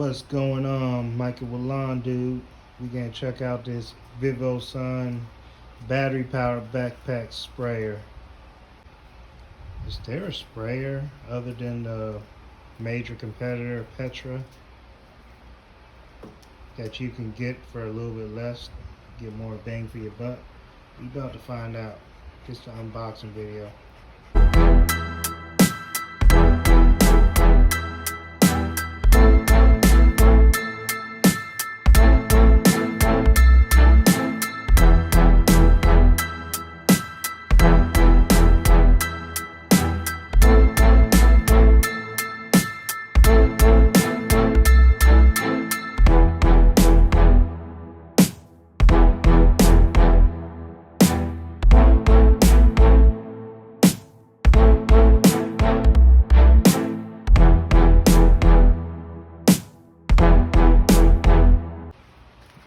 What's going on, Michael Willan, dude? We gonna check out this Vivosun battery powered backpack sprayer. Is there a sprayer other than the major competitor Petra that you can get for a little bit less, get more bang for your buck? We about to find out. Just an unboxing video.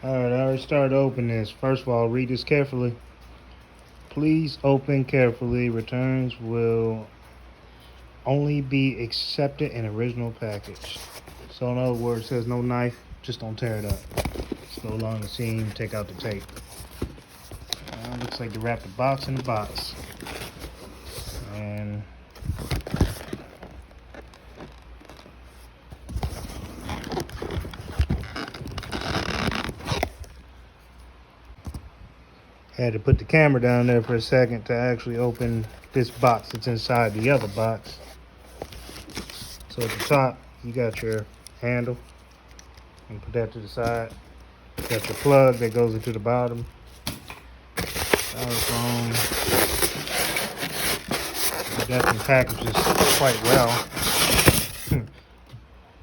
Alright, I already started opening this. First of all, read this carefully. Please open carefully. Returns will only be accepted in original package. So in other words, it says no knife, just don't tear it up. Just go along the seam, take out the tape. Looks like they wrapped the box in the box. And had to put the camera down there for a second to actually open this box that's inside the other box. So at the top, you got your handle, and put that to the side. You got your plug that goes into the bottom. Styrofoam. It definitely packages quite well.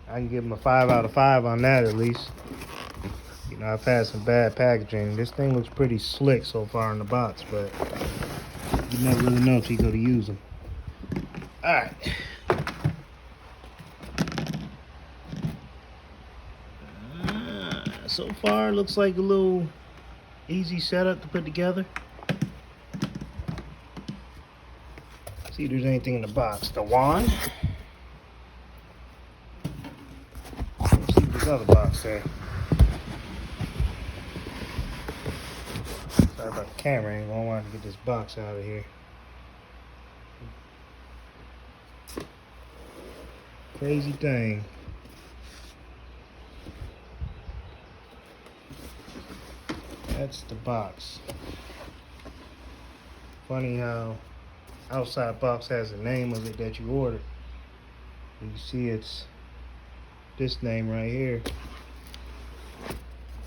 I can give them a 5 out of 5 on that at least. You know, I've had some bad packaging. This thing looks pretty slick so far in the box, but you never really know until you go to use them. Alright. So far, it looks like a little easy setup to put together. See if there's anything in the box. The wand. Let's see this other box there. Sorry about the camera angle. I wanted to get this box out of here. Crazy thing. That's the box. Funny how outside box has the name of it that you ordered. You see it's this name right here.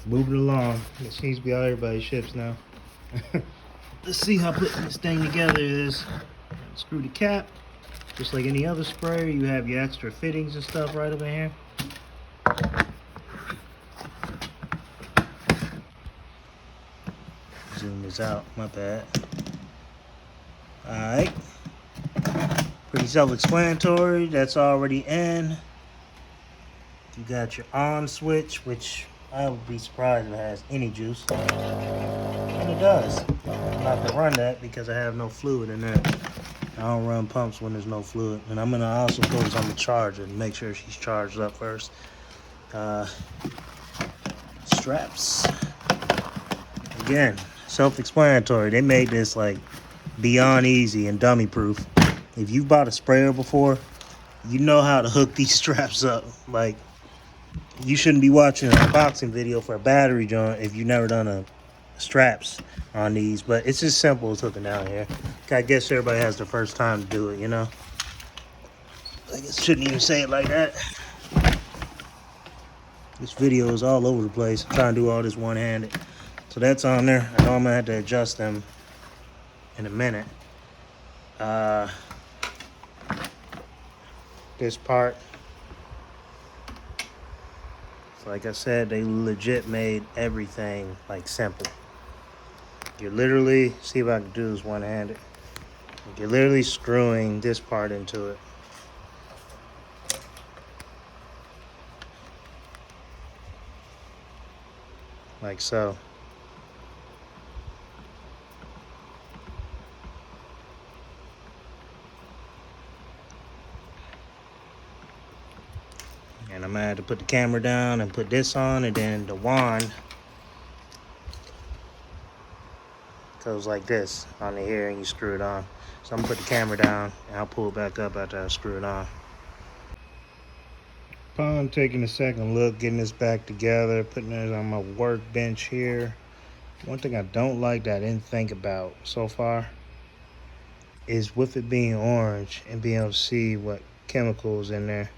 Moving along. It seems to be how everybody ships now. Let's see how putting this thing together is. Screw the cap. Just like any other sprayer, you have your extra fittings and stuff right over here. Zoom this out, my bad. Alright. Pretty self-explanatory. That's already in. You got your on switch, which I would be surprised if it has any juice. And it does. I'm not going to run that because I have no fluid in there. I don't run pumps when there's no fluid. And I'm going to also focus on the charger and make sure she's charged up first. Straps. Again, self-explanatory. They made this like beyond easy and dummy proof. If you've bought a sprayer before, you know how to hook these straps up. Like, you shouldn't be watching an unboxing video for a battery joint if you've never done a straps on these. But it's as simple as hooking down here. I guess everybody has their first time to do it, you know. I guess I shouldn't even say it like that. This video is all over the place. I'm trying to do all this one-handed. So that's on there. I know I'm gonna have to adjust them in a minute. This part, so like I said, they legit made everything like simple. You're literally, see if I can do this one-handed. You're literally screwing this part into it. Like so. And I'm gonna have to put the camera down and put this on, and then the wand goes like this on the here, and you screw it on. So I'm gonna put the camera down and I'll pull it back up after I screw it on. Upon taking a second look, getting this back together, putting it on my workbench here, one thing I don't like that I didn't think about so far is with it being orange and being able to see what chemicals in there.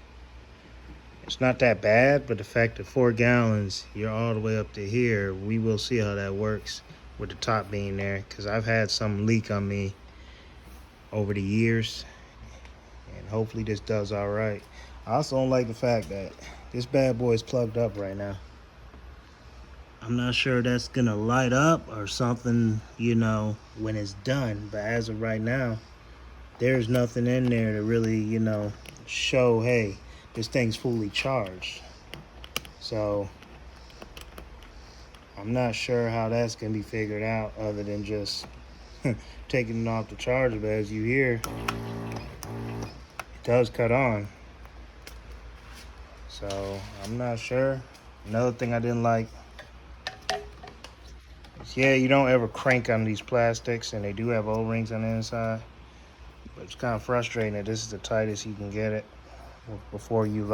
It's not that bad, but the fact that 4 gallons, you're all the way up to here, we will see how that works with the top being there, because I've had some leak on me over the years, and hopefully this does all right. I also don't like the fact that this bad boy is plugged up right now. I'm not sure that's gonna light up or something, you know, when it's done, but as of right now, there's nothing in there to really, you know, show, hey, this thing's fully charged. So I'm not sure how that's gonna be figured out other than just taking it off the charger. But as you hear, it does cut on. So I'm not sure. Another thing I didn't like is, yeah, you don't ever crank on these plastics, and they do have O-rings on the inside, but it's kind of frustrating that this is the tightest you can get it before you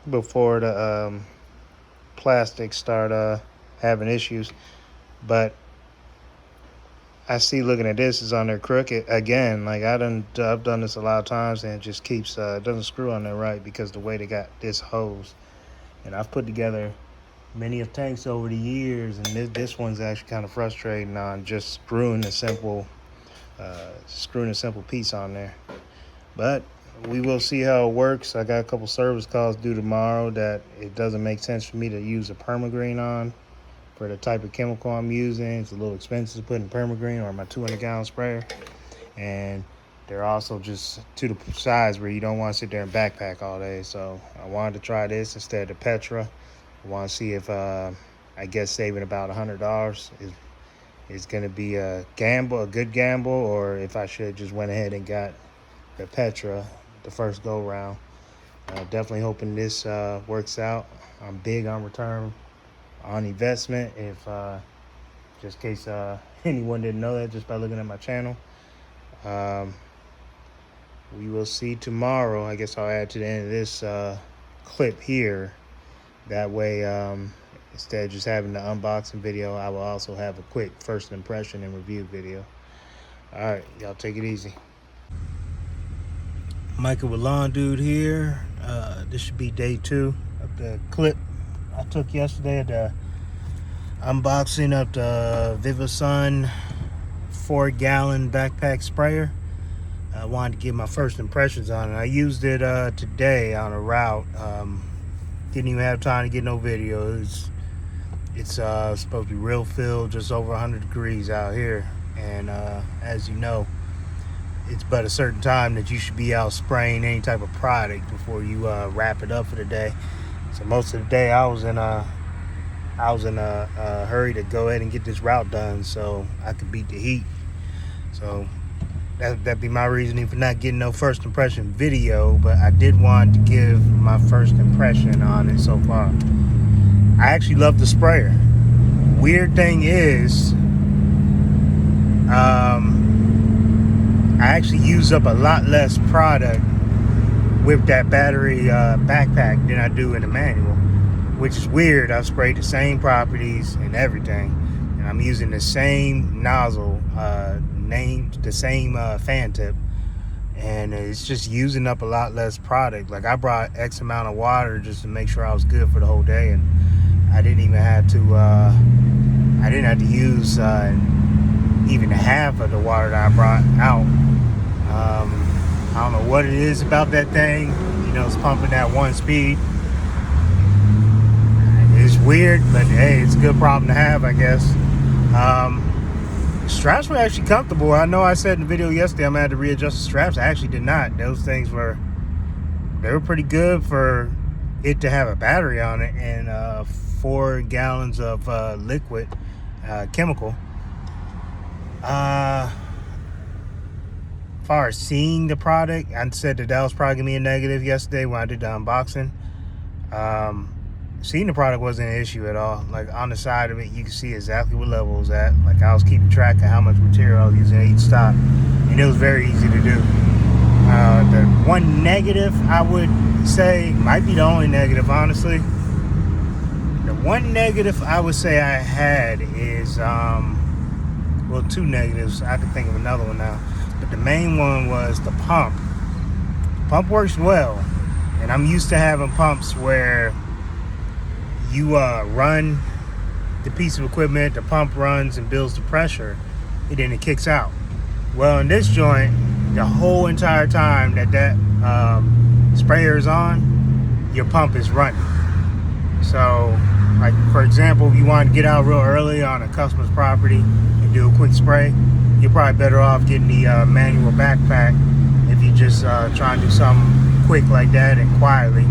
before the plastics start having issues. But I see, looking at this, is on there crooked again. Like I've done this a lot of times, and it just keeps it doesn't screw on there right because the way they got this hose. And I've put together many of tanks over the years, and this one's actually kind of frustrating on just screwing a simple piece on there. But we will see how it works. I got a couple service calls due tomorrow that it doesn't make sense for me to use a permagreen on for the type of chemical I'm using. It's a little expensive to put in permagreen or my 200-gallon sprayer, and they're also just to the size where you don't want to sit there and backpack all day. So I wanted to try this instead of the Petra. I want to see if I guess saving about $100 is going to be a good gamble, or if I should just went ahead and got the Petra the first go round. Definitely hoping this works out. I'm big on return on investment. If just in case anyone didn't know that just by looking at my channel. We will see tomorrow. I guess I'll add to the end of this clip here. That way, instead of just having the unboxing video, I will also have a quick first impression and review video. All right, y'all take it easy. Michael with Lawn Dude here. This should be day 2 of the clip I took yesterday, the unboxing of the Vivosun 4-gallon backpack sprayer. I wanted to give my first impressions on it. I used it today on a route. Didn't even have time to get no video. It's supposed to be real filled, just over 100 degrees out here. And as you know, it's but a certain time that you should be out spraying any type of product before you wrap it up for the day. So most of the day I was in a hurry to go ahead and get this route done so I could beat the heat. So that'd be my reasoning for not getting no first impression video, but I did want to give my first impression on it so far. I actually love the sprayer. Weird thing is, I actually use up a lot less product with that battery backpack than I do in the manual, which is weird. I've sprayed the same properties and everything, and I'm using the same nozzle, the same fan tip, and it's just using up a lot less product. Like I brought X amount of water just to make sure I was good for the whole day, and I didn't even have to use even half of the water that I brought out. I don't know what it is about that thing. You know, it's pumping at 1 speed. It's weird, but hey, it's a good problem to have, I guess. Straps were actually comfortable. I know I said in the video yesterday I'm gonna have to readjust the straps. I actually did not. Those things were pretty good for it to have a battery on it and 4 gallons of liquid chemical. far as seeing the product, I said that was probably gonna be a negative yesterday when I did the unboxing. Seeing the product wasn't an issue at all. Like on the side of it, you can see exactly what level it was at. Like I was keeping track of how much material I was using at each stop, and it was very easy to do. The one negative I would say might be the only negative, honestly. The one negative I would say I had is, well, two negatives. I can think of another one now. But the main one was the pump. The pump works well, and I'm used to having pumps where you run the piece of equipment, the pump runs and builds the pressure, and then it kicks out. Well, in this joint, the whole entire time that sprayer is on, your pump is running. So, like for example, if you want to get out real early on a customer's property and do a quick spray, you're probably better off getting the manual backpack if you just try and do something quick like that and quietly.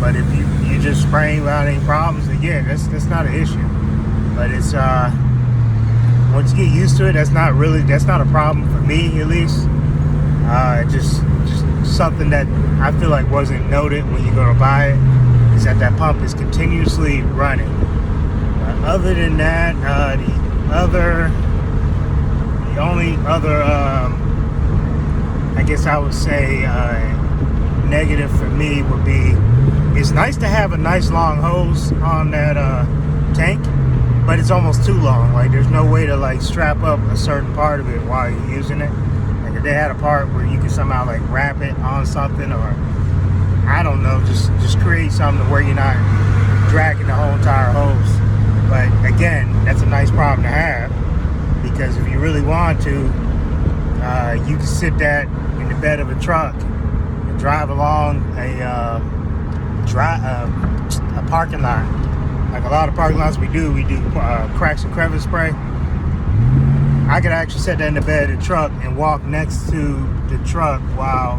But if you just spraying without any problems, then yeah, that's not an issue. But it's once you get used to it, that's not a problem for me, at least. Just something that I feel like wasn't noted when you go to buy it, is that pump is continuously running. Other than that, the only other I guess I would say negative for me would be, it's nice to have a nice long hose on that tank, but it's almost too long. Like there's no way to like strap up a certain part of it while you're using it. Like if they had a part where you could somehow like wrap it on something, or I don't know, just create something where you're not dragging the whole entire hose. But again, that's a nice problem to have, because if you really want to, you can sit that in the bed of a truck and drive along a parking lot. Like a lot of parking lots we do cracks and crevice spray. I could actually sit that in the bed of the truck and walk next to the truck while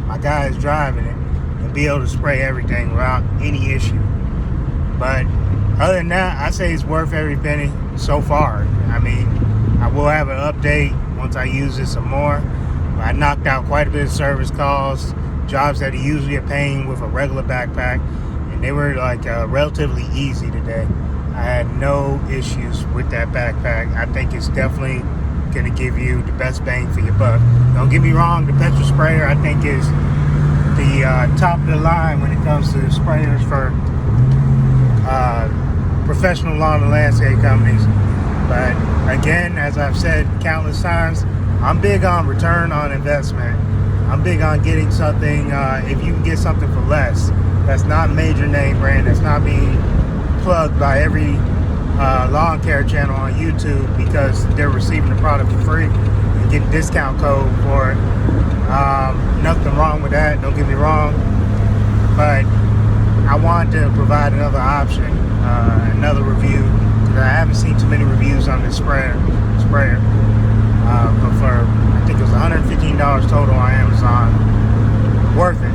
my guy is driving it and be able to spray everything without any issue. But other than that, I say it's worth every penny so far. I mean, I will have an update once I use it some more. I knocked out quite a bit of service calls, jobs that are usually a pain with a regular backpack, and they were like relatively easy today. I had no issues with that backpack. I think it's definitely going to give you the best bang for your buck. Don't get me wrong, the petrol sprayer I think is the top of the line when it comes to sprayers for professional lawn and landscape companies. But again, as I've said countless times, I'm big on return on investment. I'm big on getting something, if you can get something for less, that's not major name brand, that's not being plugged by every lawn care channel on YouTube because they're receiving the product for free and getting discount code for it. Nothing wrong with that, don't get me wrong. But I want to provide another option, another review, because I haven't seen too many reviews on this sprayer. But for, I think it was $115 total on Amazon. Worth it.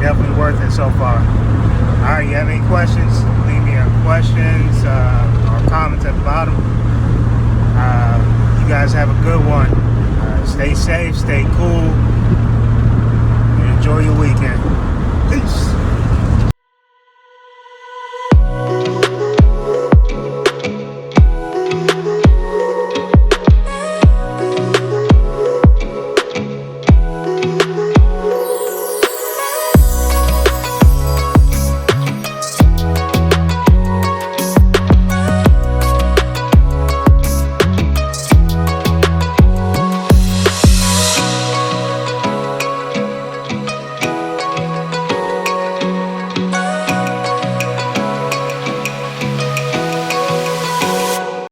Definitely worth it so far. Alright, you have any questions? Leave me questions or comments at the bottom. You guys have a good one. Stay safe, stay cool, and enjoy your weekend. Peace.